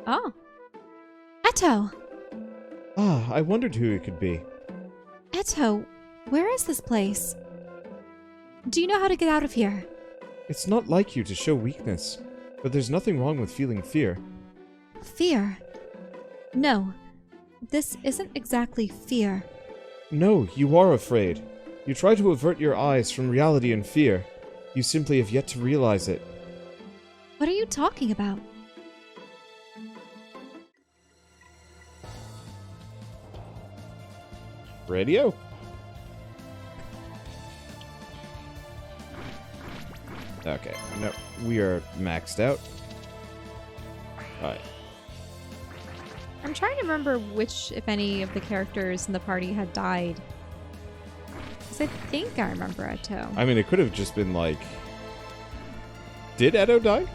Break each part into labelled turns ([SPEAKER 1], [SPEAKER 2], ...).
[SPEAKER 1] Oh. Eto!
[SPEAKER 2] Ah, I wondered who it could be.
[SPEAKER 1] Eto, where is this place? Do you know how to get out of here?
[SPEAKER 2] It's not like you to show weakness, but there's nothing wrong with feeling fear.
[SPEAKER 1] Fear? No. This isn't exactly fear.
[SPEAKER 2] No, you are afraid. You try to avert your eyes from reality and fear. You simply have yet to realize it.
[SPEAKER 1] What are you talking about?
[SPEAKER 2] Radio? Okay, no, we are maxed out. Alright.
[SPEAKER 1] I'm trying to remember which, if any, of the characters in the party had died. Because I think I remember Eto.
[SPEAKER 2] I mean, it could have just been like... Did Edo die?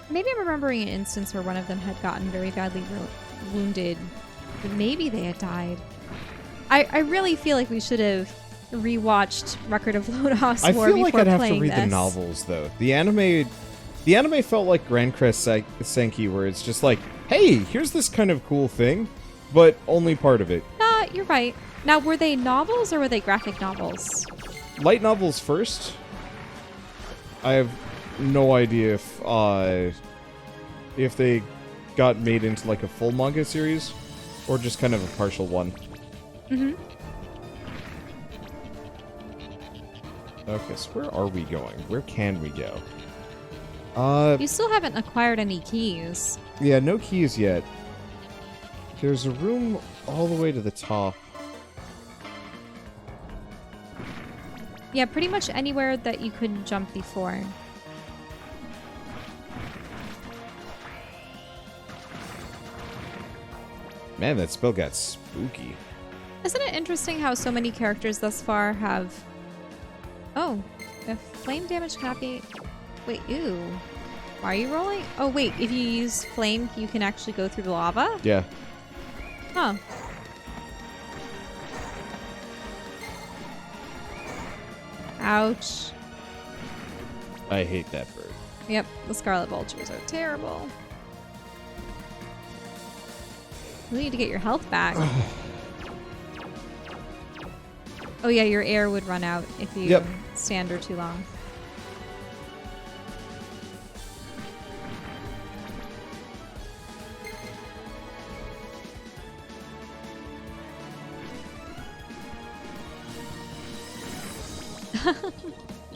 [SPEAKER 1] Maybe I'm remembering an instance where one of them had gotten very badly wounded. But maybe they had died. I really feel like we should have rewatched Record of Lodoss War
[SPEAKER 2] I feel like I'd have to read
[SPEAKER 1] this.
[SPEAKER 2] the novels, though. The anime felt like Grand Crest Senki, where it's just like, hey, here's this kind of cool thing, but only part of it.
[SPEAKER 1] You're right. Now, were they novels or were they graphic novels?
[SPEAKER 2] Light novels first. I have no idea if they got made into like a full manga series or just kind of a partial one.
[SPEAKER 1] Mm-hmm.
[SPEAKER 2] Okay, so where are we going? Where can we go?
[SPEAKER 1] You still haven't acquired any keys.
[SPEAKER 2] Yeah, no keys yet. There's a room all the way to the top.
[SPEAKER 1] Yeah, pretty much anywhere that you couldn't jump before.
[SPEAKER 2] Man, that spell got spooky.
[SPEAKER 1] Isn't it interesting how so many characters thus far have... Oh, if flame damage cannot be... Wait, ew. Why are you rolling? Oh, wait, if you use flame, you can actually go through the lava?
[SPEAKER 2] Yeah.
[SPEAKER 1] Huh. Ouch.
[SPEAKER 2] I hate that bird.
[SPEAKER 1] Yep, the Scarlet Vultures are terrible. You need to get your health back. Oh yeah, your air would run out if you stand for too long.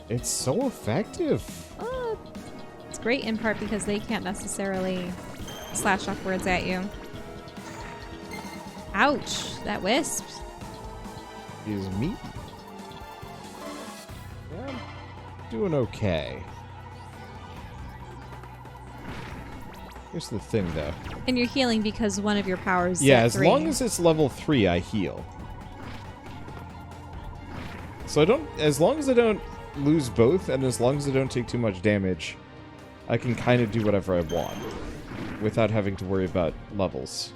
[SPEAKER 2] It's so effective.
[SPEAKER 1] It's great in part because they can't necessarily slash upwards at you. Ouch, that wisp.
[SPEAKER 2] Is me. Yeah, I'm doing okay. Here's the thing, though.
[SPEAKER 1] And you're healing because one of your powers.
[SPEAKER 2] Yeah,
[SPEAKER 1] at
[SPEAKER 2] as
[SPEAKER 1] 3.
[SPEAKER 2] long as it's level 3, I heal. So as long as I don't lose both, and as long as I don't take too much damage, I can kind of do whatever I want without having to worry about levels.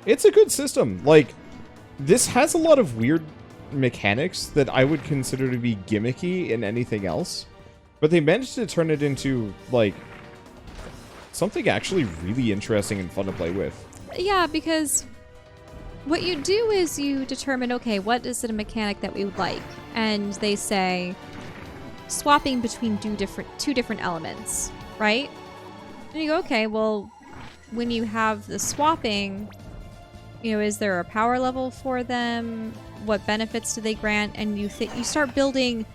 [SPEAKER 2] It's a good system. Like, this has a lot of weird mechanics that I would consider to be gimmicky in anything else, but they managed to turn it into, like, something actually really interesting and fun to play with.
[SPEAKER 1] Yeah, because what you do is you determine, okay, what is it a mechanic that we would like? And they say swapping between two different elements, right? And you go, okay, well, when you have the swapping, you know, is there a power level for them? What benefits do they grant? And you start building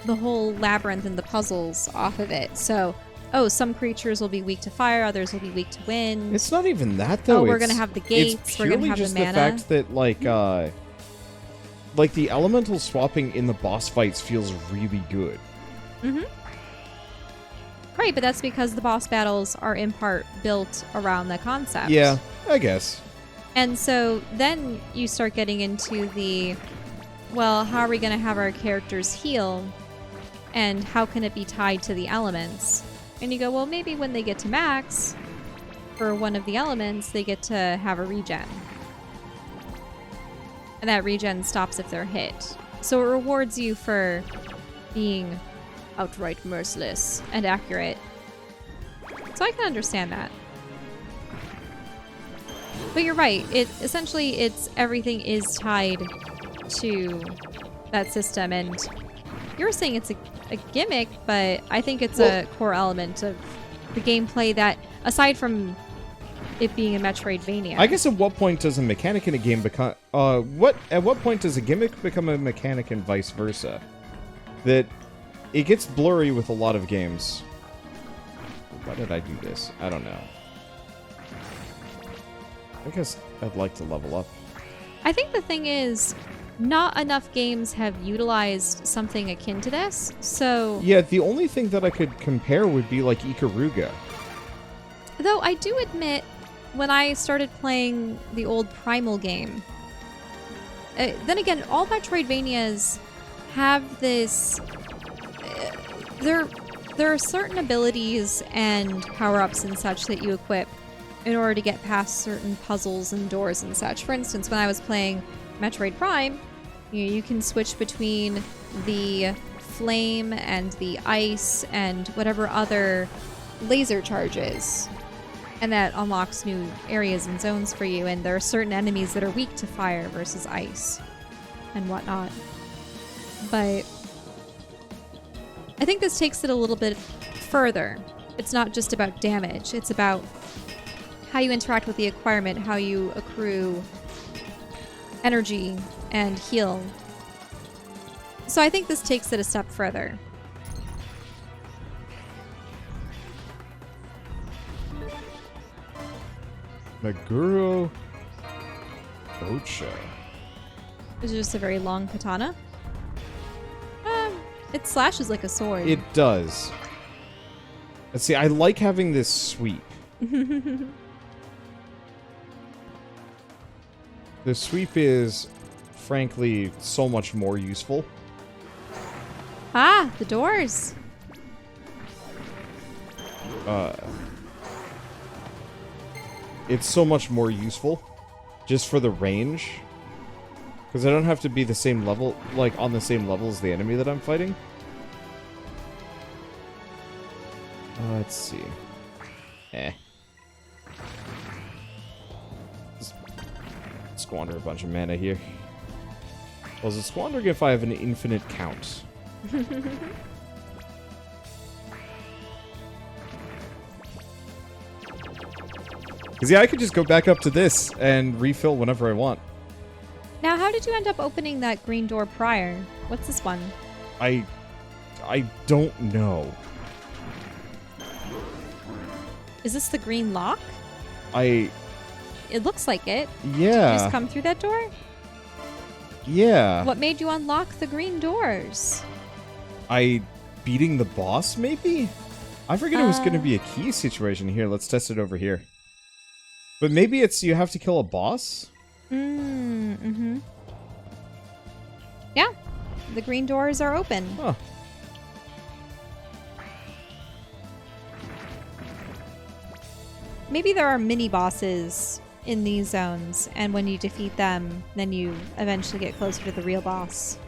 [SPEAKER 1] the whole labyrinth and the puzzles off of it. So, oh, some creatures will be weak to fire, others will be weak to wind.
[SPEAKER 2] It's not even that, though.
[SPEAKER 1] Oh, we're gonna have the gates. We're gonna have the mana.
[SPEAKER 2] It's purely just the fact that, like the elemental swapping in the boss fights feels really good.
[SPEAKER 1] Mm-hmm. Right, but that's because the boss battles are in part built around the concept.
[SPEAKER 2] Yeah, I guess.
[SPEAKER 1] And so then you start getting into the, well, how are we going to have our characters heal? And how can it be tied to the elements? And you go, well, maybe when they get to max, for one of the elements, they get to have a regen. And that regen stops if they're hit. So it rewards you for being outright merciless and accurate. So I can understand that. But you're right. It's everything is tied to that system, and you're saying it's a gimmick, but I think it's a core element of the gameplay that, aside from it being a Metroidvania.
[SPEAKER 2] I guess at what point does a mechanic in a game become... at what point does a gimmick become a mechanic and vice versa? That it gets blurry with a lot of games. Why did I do this? I don't know. I guess I'd like to level up.
[SPEAKER 1] I think the thing is, not enough games have utilized something akin to this, so...
[SPEAKER 2] Yeah, the only thing that I could compare would be like Ikaruga.
[SPEAKER 1] Though I do admit, when I started playing the old Primal game, then again, all Metroidvanias have this... There are certain abilities and power-ups and such that you equip in order to get past certain puzzles and doors and such. For instance, when I was playing Metroid Prime, you can switch between the flame and the ice and whatever other laser charges. And that unlocks new areas and zones for you. And there are certain enemies that are weak to fire versus ice and whatnot. But I think this takes it a little bit further. It's not just about damage. It's about how you interact with the environment, how you accrue energy and heal. So I think this takes it a step further.
[SPEAKER 2] Meguro Ocha.
[SPEAKER 1] Is it just a very long katana? It slashes like a sword.
[SPEAKER 2] It does. Let's see, I like having this sweep. The sweep is, frankly, so much more useful.
[SPEAKER 1] Ah, the doors.
[SPEAKER 2] It's so much more useful just for the range. Because I don't have to be the same level, like on the same level as the enemy that I'm fighting. Let's see. Just squander a bunch of mana here. Well, is it squandering if I have an infinite count? Because, yeah, I could just go back up to this and refill whenever I want.
[SPEAKER 1] Now, how did you end up opening that green door prior? What's this one?
[SPEAKER 2] I don't know.
[SPEAKER 1] Is this the green lock?
[SPEAKER 2] It
[SPEAKER 1] looks like it.
[SPEAKER 2] Yeah.
[SPEAKER 1] Did you just come through that door?
[SPEAKER 2] Yeah.
[SPEAKER 1] What made you unlock the green doors?
[SPEAKER 2] Beating the boss, maybe? I forget it was going to be a key situation. Here, let's test it over here. But maybe it's you have to kill a boss?
[SPEAKER 1] Mm-hmm. Yeah. The green doors are open.
[SPEAKER 2] Huh.
[SPEAKER 1] Maybe there are mini-bosses in these zones, and when you defeat them, then you eventually get closer to the real boss.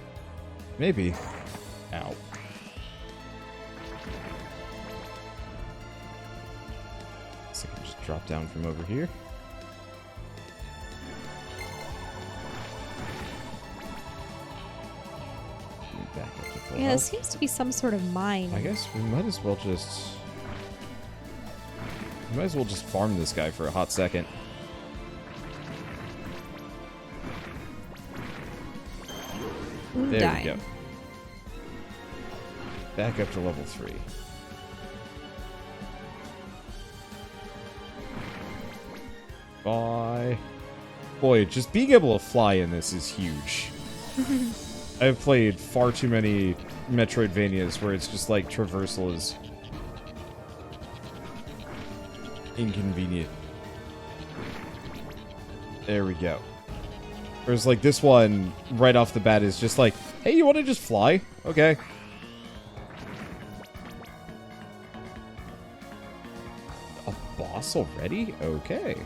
[SPEAKER 2] Maybe. Ow. So I can just drop down from over here. Back up to full
[SPEAKER 1] Yeah,
[SPEAKER 2] health.
[SPEAKER 1] it seems to be some sort of mine.
[SPEAKER 2] I guess we might as well just... We might as well just farm this guy for a hot second.
[SPEAKER 1] Ooh,
[SPEAKER 2] There
[SPEAKER 1] dying.
[SPEAKER 2] we go. Back up to level 3. Bye. Boy, just being able to fly in this is huge. I've played far too many Metroidvanias where it's just like traversal is inconvenient. There we go. Whereas like this one, right off the bat, is just like, hey, you want to just fly? Okay. A boss already? Okay.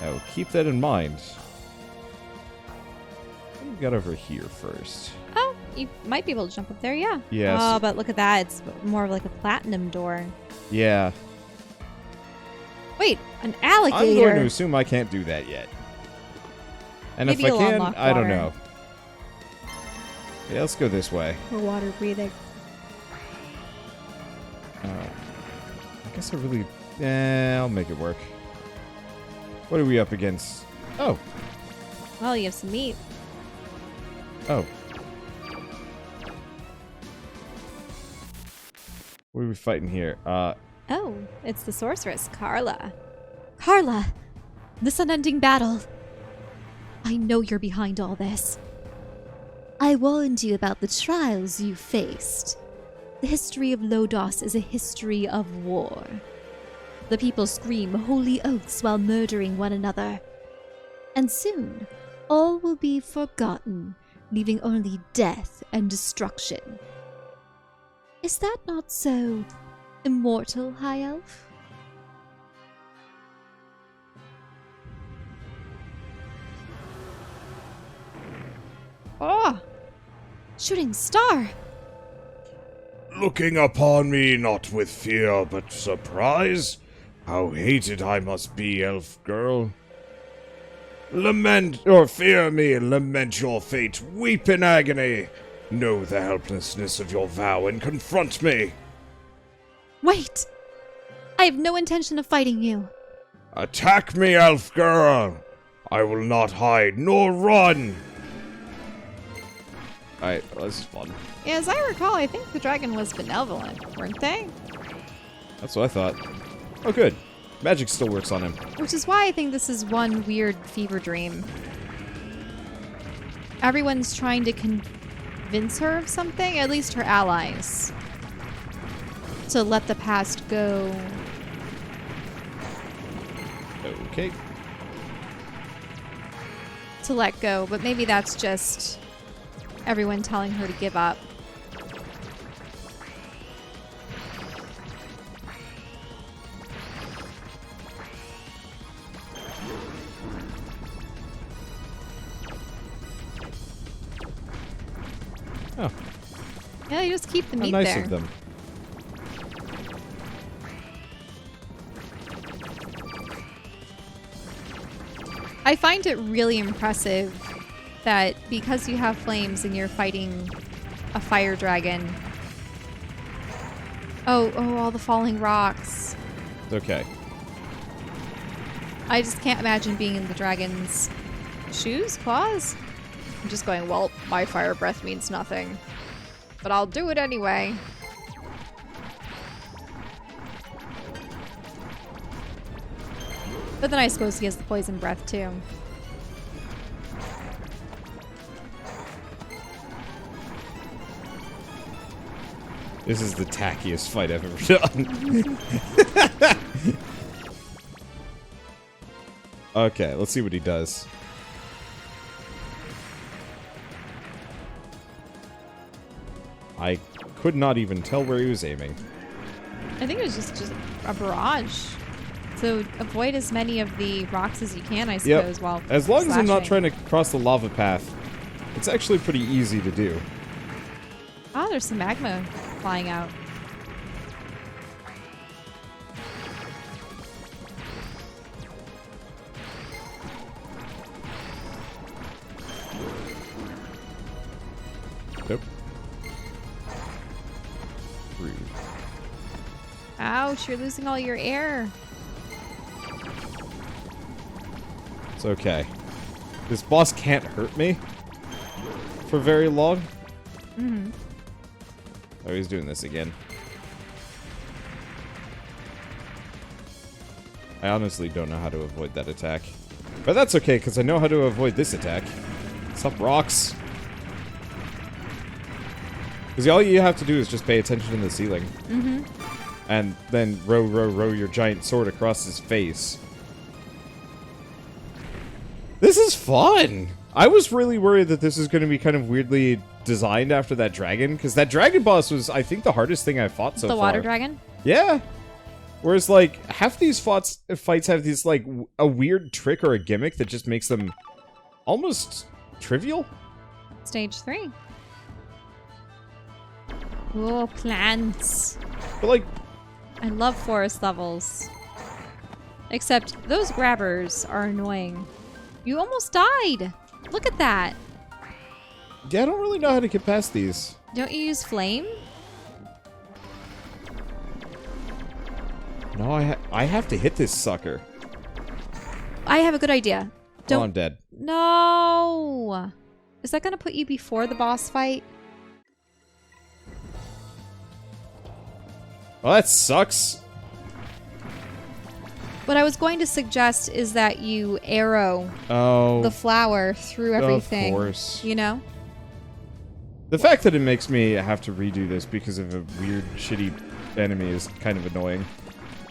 [SPEAKER 2] Oh, keep that in mind. What do we got over here first?
[SPEAKER 1] Oh, you might be able to jump up there, yeah.
[SPEAKER 2] Yes.
[SPEAKER 1] Oh, but look at that. It's more of like a platinum door.
[SPEAKER 2] Yeah.
[SPEAKER 1] Wait, an
[SPEAKER 2] I'm
[SPEAKER 1] alligator.
[SPEAKER 2] going to assume I can't do that yet. And
[SPEAKER 1] Maybe
[SPEAKER 2] if I
[SPEAKER 1] you'll
[SPEAKER 2] can,
[SPEAKER 1] unlock
[SPEAKER 2] I don't
[SPEAKER 1] water.
[SPEAKER 2] know. Yeah, let's go this way.
[SPEAKER 1] Or water breathing.
[SPEAKER 2] I guess I really... I'll make it work. What are we up against? Oh.
[SPEAKER 1] Well, you have some meat.
[SPEAKER 2] Oh. What are we fighting here?
[SPEAKER 1] Oh, it's the sorceress, Carla. Carla! This unending battle. I know you're behind all this. I warned you about the trials you faced. The history of Lodoss is a history of war. The people scream holy oaths while murdering one another. And soon, all will be forgotten, leaving only death and destruction. Is that not so, immortal High Elf? Oh! Shooting star!
[SPEAKER 3] Looking upon me not with fear but surprise, how hated I must be, elf girl. Lament, or fear me, lament your fate, weep in agony. Know the helplessness of your vow and confront me.
[SPEAKER 1] Wait! I have no intention of fighting you.
[SPEAKER 3] Attack me, elf girl. I will not hide nor run.
[SPEAKER 2] Alright, well, this is fun.
[SPEAKER 1] Yeah, as I recall, I think the dragon was benevolent, weren't they?
[SPEAKER 2] That's what I thought. Oh, good. Magic still works on him.
[SPEAKER 1] Which is why I think this is one weird fever dream. Everyone's trying to convince her of something, at least her allies. To let the past go.
[SPEAKER 2] Okay.
[SPEAKER 1] To let go, but maybe that's just everyone telling her to give up.
[SPEAKER 2] Oh.
[SPEAKER 1] Yeah, you just keep the
[SPEAKER 2] How
[SPEAKER 1] meat
[SPEAKER 2] nice
[SPEAKER 1] there.
[SPEAKER 2] of them.
[SPEAKER 1] I find it really impressive that because you have flames and you're fighting a fire dragon. Oh, all the falling rocks.
[SPEAKER 2] It's okay.
[SPEAKER 1] I just can't imagine being in the dragon's shoes, claws. I'm just going, well, my fire breath means nothing. But I'll do it anyway. But then I suppose he has the poison breath too.
[SPEAKER 2] This is the tackiest fight I've ever done. Okay, let's see what he does. I could not even tell where he was aiming.
[SPEAKER 1] I think it was just a barrage. So avoid as many of the rocks as you can, I suppose, while
[SPEAKER 2] As long as I'm not
[SPEAKER 1] slashing.
[SPEAKER 2] trying to cross the lava path, it's actually pretty easy to do.
[SPEAKER 1] Oh, there's some magma flying out.
[SPEAKER 2] Nope. Rude.
[SPEAKER 1] Ouch, you're losing all your air.
[SPEAKER 2] It's okay. This boss can't hurt me for very long.
[SPEAKER 1] Mm-hmm.
[SPEAKER 2] Oh, he's doing this again. I honestly don't know how to avoid that attack. But that's okay, because I know how to avoid this attack. Sup, rocks? Because all you have to do is just pay attention to the ceiling.
[SPEAKER 1] Mm-hmm.
[SPEAKER 2] And then row your giant sword across his face. This is fun! I was really worried that this is going to be kind of weirdly designed after that dragon, because that dragon boss was, I think, the hardest thing I've fought so far.
[SPEAKER 1] The water dragon?
[SPEAKER 2] Yeah. Whereas, like, half these fights have these, like, a weird trick or a gimmick that just makes them almost trivial.
[SPEAKER 1] Stage 3. Oh, plants.
[SPEAKER 2] But, like,
[SPEAKER 1] I love forest levels. Except those grabbers are annoying. You almost died. Look at that.
[SPEAKER 2] Yeah, I don't really know how to get past these.
[SPEAKER 1] Don't you use flame?
[SPEAKER 2] No, I have to hit this sucker.
[SPEAKER 1] I have a good idea.
[SPEAKER 2] Oh, I'm dead.
[SPEAKER 1] No. Is that going to put you before the boss fight?
[SPEAKER 2] Well, that sucks.
[SPEAKER 1] What I was going to suggest is that you arrow the flower through everything.
[SPEAKER 2] Of course.
[SPEAKER 1] You know?
[SPEAKER 2] The fact that it makes me have to redo this because of a weird, shitty enemy is kind of annoying.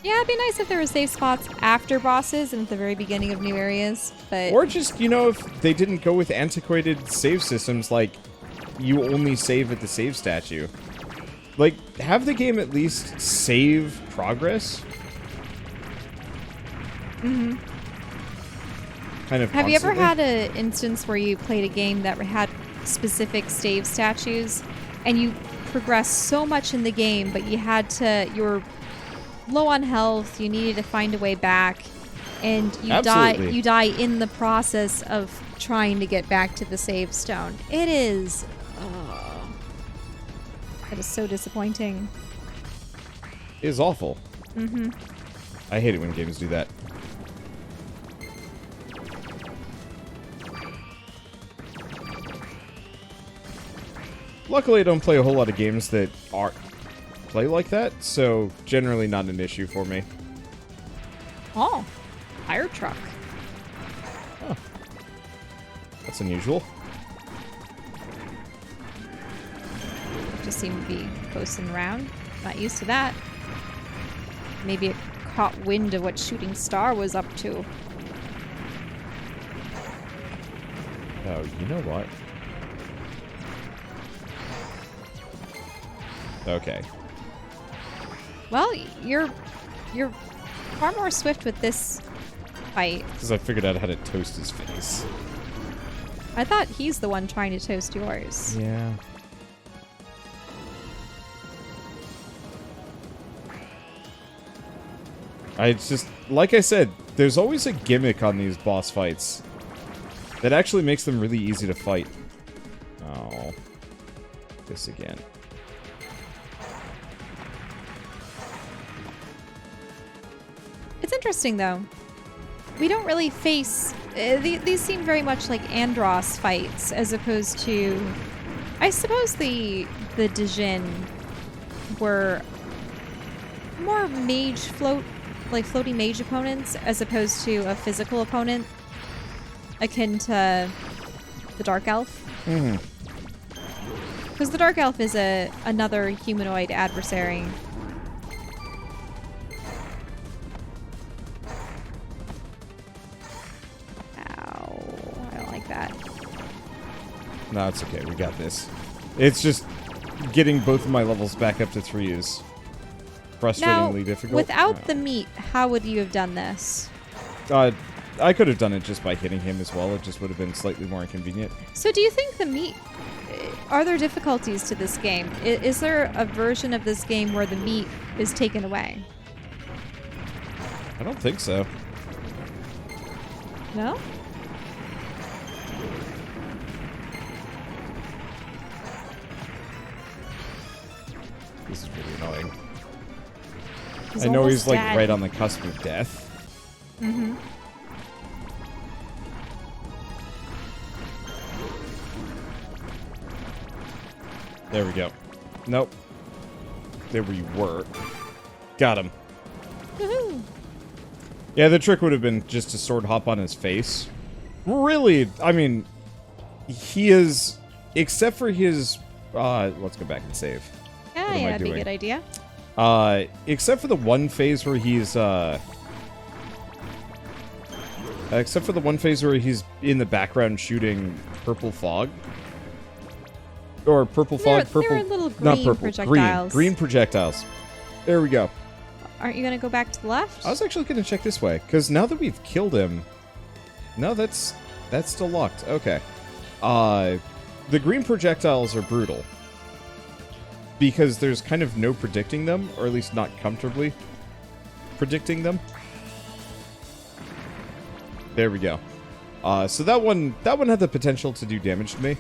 [SPEAKER 1] Yeah, it'd be nice if there were safe spots after bosses and at the very beginning of new areas, but...
[SPEAKER 2] Or just, you know, if they didn't go with antiquated save systems like you only save at the save statue. Like, have the game at least save progress.
[SPEAKER 1] Mm-hmm.
[SPEAKER 2] Kind of
[SPEAKER 1] Have you ever
[SPEAKER 2] constantly.
[SPEAKER 1] had an instance where you played a game that had specific save statues and you progressed so much in the game, but you were low on health, you needed to find a way back, and you
[SPEAKER 2] Absolutely.
[SPEAKER 1] die in the process of trying to get back to the save stone. It is... that is so disappointing.
[SPEAKER 2] It is awful.
[SPEAKER 1] Mm-hmm.
[SPEAKER 2] I hate it when games do that. Luckily, I don't play a whole lot of games that play like that, so generally not an issue for me.
[SPEAKER 1] Oh, fire truck.
[SPEAKER 2] That's unusual.
[SPEAKER 1] Just seem to be coasting around. Not used to that. Maybe it caught wind of what Shooting Star was up to.
[SPEAKER 2] Oh, you know what? Okay.
[SPEAKER 1] Well, you're far more swift with this fight.
[SPEAKER 2] Because I figured out how to toast his face.
[SPEAKER 1] I thought he's the one trying to toast yours.
[SPEAKER 2] Yeah. It's just, like I said, there's always a gimmick on these boss fights that actually makes them really easy to fight. Oh. This again.
[SPEAKER 1] It's interesting, though. We don't really face... these seem very much like Andross fights, as opposed to... I suppose the Dijin were more mage floating mage opponents, as opposed to a physical opponent, akin to the Dark Elf.
[SPEAKER 2] Mm-hmm.
[SPEAKER 1] Because the Dark Elf is another humanoid adversary.
[SPEAKER 2] No, it's okay. We got this. It's just getting both of my levels back up to 3 is frustratingly difficult.
[SPEAKER 1] Without the meat, how would you have done this?
[SPEAKER 2] I could have done it just by hitting him as well. It just would have been slightly more inconvenient.
[SPEAKER 1] So do you think the meat... Are there difficulties to this game? Is there a version of this game where the meat is taken away?
[SPEAKER 2] I don't think so.
[SPEAKER 1] No?
[SPEAKER 2] This is really annoying.
[SPEAKER 1] He's
[SPEAKER 2] I know
[SPEAKER 1] almost
[SPEAKER 2] he's like
[SPEAKER 1] dead.
[SPEAKER 2] right on the cusp of death.
[SPEAKER 1] Mm-hmm.
[SPEAKER 2] There we go. Nope. There we were. Got him.
[SPEAKER 1] Woohoo!
[SPEAKER 2] Yeah, the trick would have been just to sword hop on his face. Really, I mean, he is, except for his, let's go back and save.
[SPEAKER 1] Yeah,
[SPEAKER 2] What am I
[SPEAKER 1] that'd be a
[SPEAKER 2] doing?
[SPEAKER 1] good idea.
[SPEAKER 2] Except for the one phase where he's, except for the one phase where he's in the background shooting purple fog. Or purple fog,
[SPEAKER 1] There are little
[SPEAKER 2] not
[SPEAKER 1] green
[SPEAKER 2] purple,
[SPEAKER 1] projectiles.
[SPEAKER 2] green projectiles. There we go.
[SPEAKER 1] Aren't you going to go back to the left?
[SPEAKER 2] I was actually going to check this way, because now that we've killed him... No, that's still locked. Okay. The green projectiles are brutal. Because there's kind of no predicting them, or at least not comfortably predicting them. There we go. So that one had the potential to do damage to me.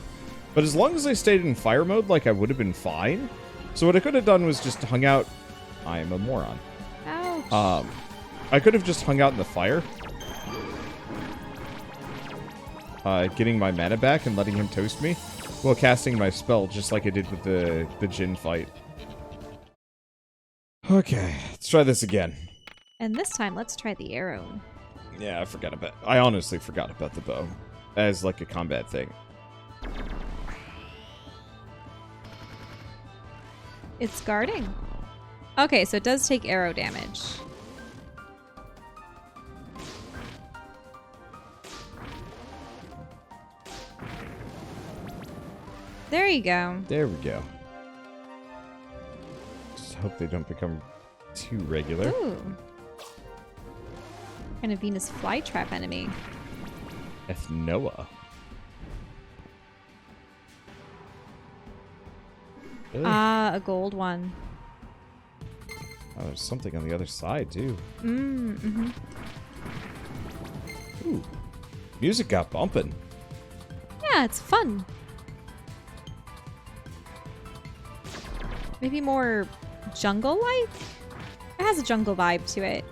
[SPEAKER 2] But as long as I stayed in fire mode, like, I would have been fine. So what I could have done was just hung out... I am a moron.
[SPEAKER 1] Ouch.
[SPEAKER 2] I could have just hung out in the fire. Getting my mana back and letting him toast me. While casting my spell, just like I did with the Jin fight. Okay, let's try this again.
[SPEAKER 1] And this time, let's try the arrow.
[SPEAKER 2] Yeah, I honestly forgot about the bow. As, like, a combat thing.
[SPEAKER 1] It's guarding. Okay, so it does take arrow damage. There you go.
[SPEAKER 2] There we go. Just hope they don't become too regular.
[SPEAKER 1] Ooh. Kind of Venus flytrap enemy.
[SPEAKER 2] Ethnoa. Really?
[SPEAKER 1] Ah, a gold one.
[SPEAKER 2] Oh, there's something on the other side, too.
[SPEAKER 1] Mm-hmm.
[SPEAKER 2] Ooh. Music got bumping.
[SPEAKER 1] Yeah, it's fun. Maybe more jungle-like? It has a jungle vibe to it.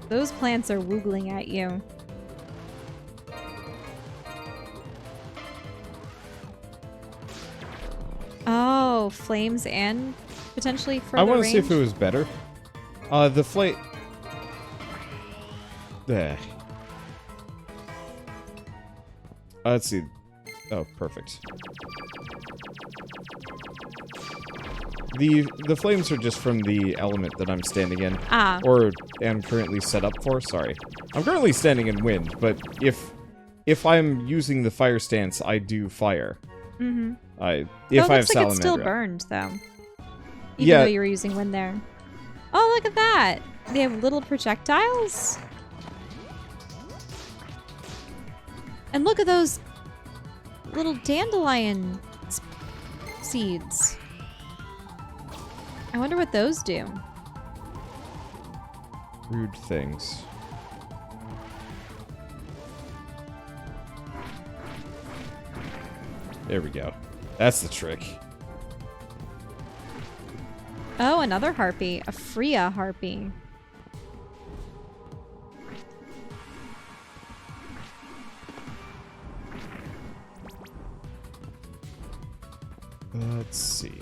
[SPEAKER 1] Those plants are woogling at you. Oh, flames and potentially further
[SPEAKER 2] I want to
[SPEAKER 1] range?
[SPEAKER 2] see if it was better. The flame... There. Let's see. Oh, perfect. The flames are just from the element that I'm standing in.
[SPEAKER 1] Ah.
[SPEAKER 2] Or am currently set up for, sorry. I'm currently standing in wind, but if I'm using the fire stance, I do fire.
[SPEAKER 1] Mm-hmm.
[SPEAKER 2] If I have
[SPEAKER 1] looks like
[SPEAKER 2] salamander.
[SPEAKER 1] it's still burned, though. Even
[SPEAKER 2] Yeah.
[SPEAKER 1] though you were using wind there. Oh, look at that! They have little projectiles? And look at those little dandelion seeds. I wonder what those do.
[SPEAKER 2] Rude things. There we go. That's the trick.
[SPEAKER 1] Oh, another harpy. A Freya harpy.
[SPEAKER 2] Let's see.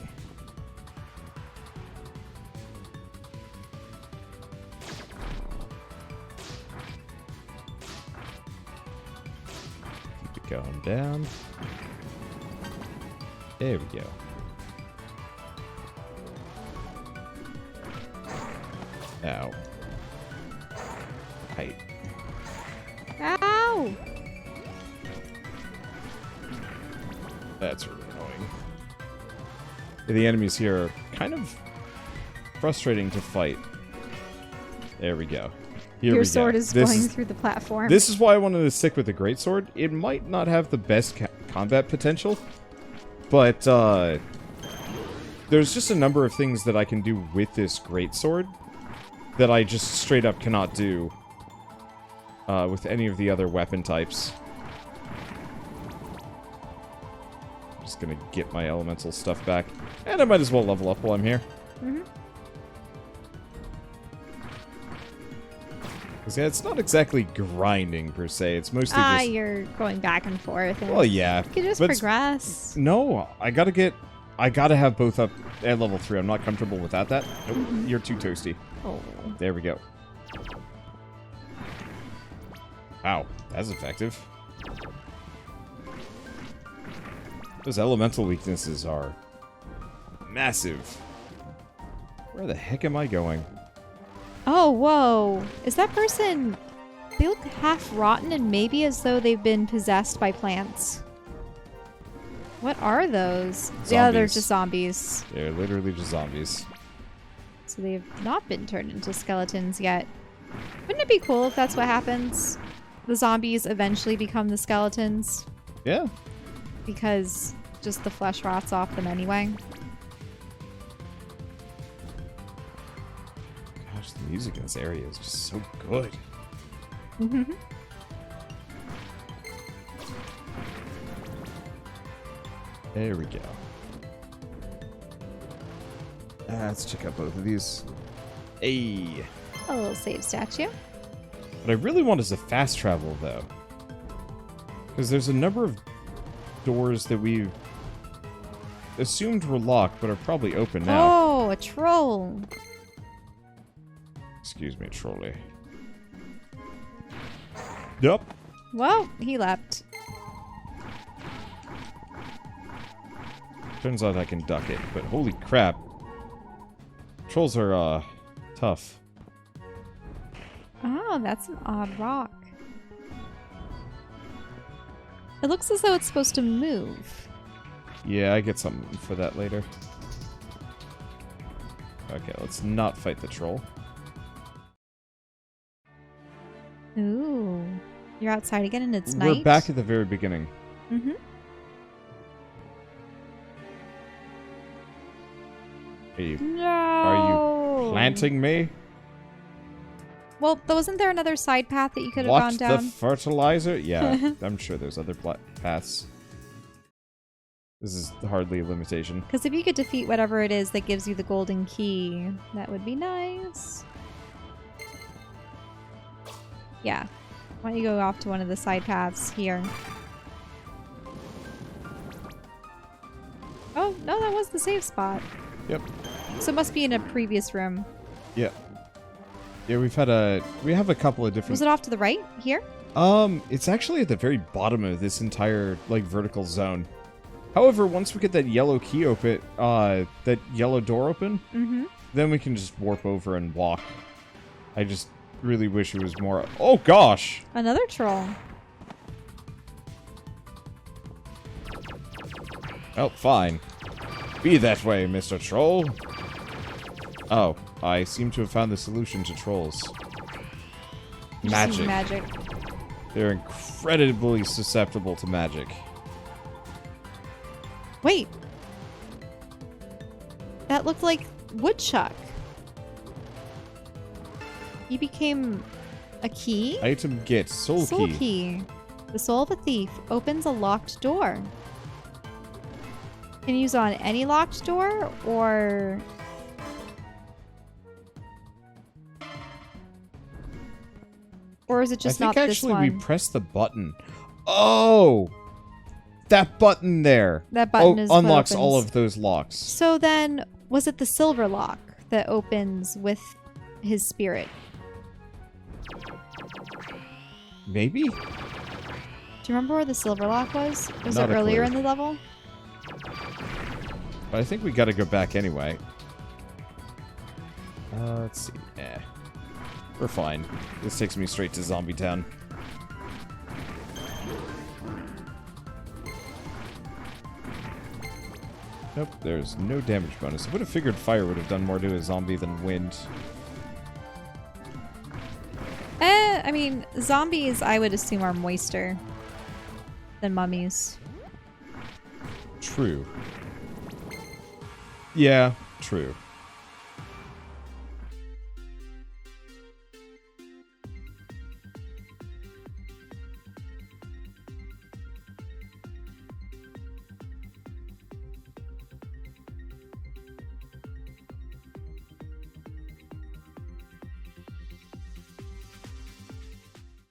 [SPEAKER 2] Keep it going down. There we go. Ow. Height.
[SPEAKER 1] Ow!
[SPEAKER 2] That's really annoying. The enemies here are kind of frustrating to fight. There we go. Here
[SPEAKER 1] Your
[SPEAKER 2] we
[SPEAKER 1] sword
[SPEAKER 2] go.
[SPEAKER 1] is going through the platform.
[SPEAKER 2] This is why I wanted to stick with the greatsword. It might not have the best combat potential, but there's just a number of things that I can do with this greatsword that I just straight up cannot do with any of the other weapon types. Just gonna get my elemental stuff back. And I might as well level up while I'm here.
[SPEAKER 1] Mm-hmm.
[SPEAKER 2] Because, yeah, it's not exactly grinding, per se. It's mostly just...
[SPEAKER 1] you're going back and forth. And
[SPEAKER 2] Well, yeah.
[SPEAKER 1] you can just
[SPEAKER 2] but
[SPEAKER 1] progress.
[SPEAKER 2] No, I gotta have both up at level 3. I'm not comfortable without that. Nope, you're too toasty.
[SPEAKER 1] Oh.
[SPEAKER 2] There we go. Wow, that's effective. Those elemental weaknesses are massive. Where the heck am I going?
[SPEAKER 1] Oh, whoa. Is that person... They look half rotten and maybe as though they've been possessed by plants. What are those? Yeah, they're
[SPEAKER 2] Zombies.
[SPEAKER 1] just zombies.
[SPEAKER 2] They're literally just zombies.
[SPEAKER 1] So they've not been turned into skeletons yet. Wouldn't it be cool if that's what happens? The zombies eventually become the skeletons
[SPEAKER 2] Yeah.
[SPEAKER 1] because just the flesh rots off them anyway.
[SPEAKER 2] Gosh, the music in this area is just so good. There we go. Let's check out both of these. Hey.
[SPEAKER 1] A little save statue.
[SPEAKER 2] What I really want is a fast travel, though. Because there's a number of doors that we've assumed were locked, but are probably open now.
[SPEAKER 1] Oh, a troll.
[SPEAKER 2] Excuse me, trolley. Yup.
[SPEAKER 1] Well, he leapt.
[SPEAKER 2] Turns out I can duck it, but holy crap. Trolls are, tough.
[SPEAKER 1] Oh, that's an odd rock. It looks as though it's supposed to move.
[SPEAKER 2] Yeah, I get something for that later. Okay, let's not fight the troll.
[SPEAKER 1] Ooh. You're outside again and it's night?
[SPEAKER 2] We're back at the very beginning.
[SPEAKER 1] Mm-hmm.
[SPEAKER 2] Are you planting me?
[SPEAKER 1] Well, wasn't there another side path that you could have gone
[SPEAKER 2] What,
[SPEAKER 1] down?
[SPEAKER 2] the fertilizer? Yeah, I'm sure there's other paths. This is hardly a limitation.
[SPEAKER 1] Because if you could defeat whatever it is that gives you the golden key, that would be nice. Yeah. Why don't you go off to one of the side paths here? Oh, no, that was the safe spot.
[SPEAKER 2] Yep.
[SPEAKER 1] So it must be in a previous room.
[SPEAKER 2] Yeah. Yeah, we have a couple of different...
[SPEAKER 1] Was it off to the right? Here?
[SPEAKER 2] It's actually at the very bottom of this entire, like, vertical zone. However, once we get that yellow key open, that yellow door open, then we can just warp over and walk. I just really wish it was more... Oh, gosh!
[SPEAKER 1] Another troll.
[SPEAKER 2] Oh, fine. Be that way, Mr. Troll. Oh, I seem to have found the solution to trolls. Magic.
[SPEAKER 1] Magic.
[SPEAKER 2] They're incredibly susceptible to magic.
[SPEAKER 1] Wait. That looked like Woodchuck. He became a key?
[SPEAKER 2] Item get soul
[SPEAKER 1] Soul
[SPEAKER 2] key.
[SPEAKER 1] key. The soul of a thief opens a locked door. Can you use it on any locked door, or... Or is it just not this one?
[SPEAKER 2] I think actually we press the button. Oh! That button there.
[SPEAKER 1] That button is what
[SPEAKER 2] unlocks
[SPEAKER 1] opens.
[SPEAKER 2] all of those locks.
[SPEAKER 1] So then, was it the silver lock that opens with his spirit?
[SPEAKER 2] Maybe?
[SPEAKER 1] Do you remember where the silver lock was? Was
[SPEAKER 2] Not
[SPEAKER 1] it
[SPEAKER 2] a
[SPEAKER 1] earlier
[SPEAKER 2] clue.
[SPEAKER 1] in the level?
[SPEAKER 2] But I think we gotta go back anyway. Let's see. We're fine. This takes me straight to Zombie Town. Nope, there's no damage bonus. I would have figured fire would have done more to a zombie than wind.
[SPEAKER 1] I mean, zombies, I would assume, are moister than mummies.
[SPEAKER 2] True. Yeah, true.